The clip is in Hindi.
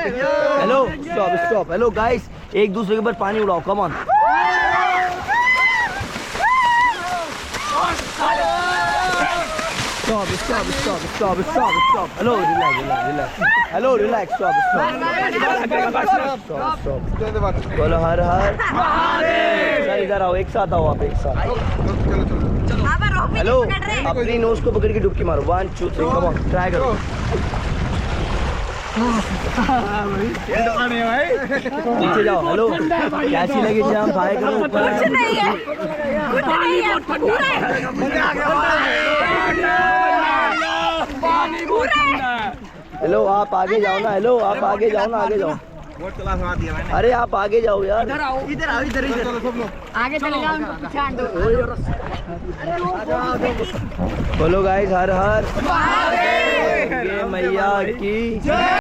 Hello stop stop, hello guys, एक दूसरे के ऊपर पानी उड़ाओ, come on. Stop, stop, stop, stop, stop, stop. Hello, relax, relax, relax. Hello, relax, stop, stop. Stop, stop. बोलो हर हर महादेव। इधर आओ, एक साथ आओ, आप एक साथ। हेलो, अपनी नोज को पकड़ के डुबकी मारो। 1 2 3, कम ऑन, ट्राई करो। नीचे जाओ। हेलो, कैसी लगी जाम भाई करो ऊपर। कुछ नहीं है, कुछ नहीं है, हेलो, आप आगे जाओ ना। हेलो, आप आगे जाओ ना, आगे जाओ। अरे आप आगे जाओ यार। इधर आओ, इधर आगे चले जाओ, उनको पीछे आने दो। बोलो गाइस हर हर मैया की।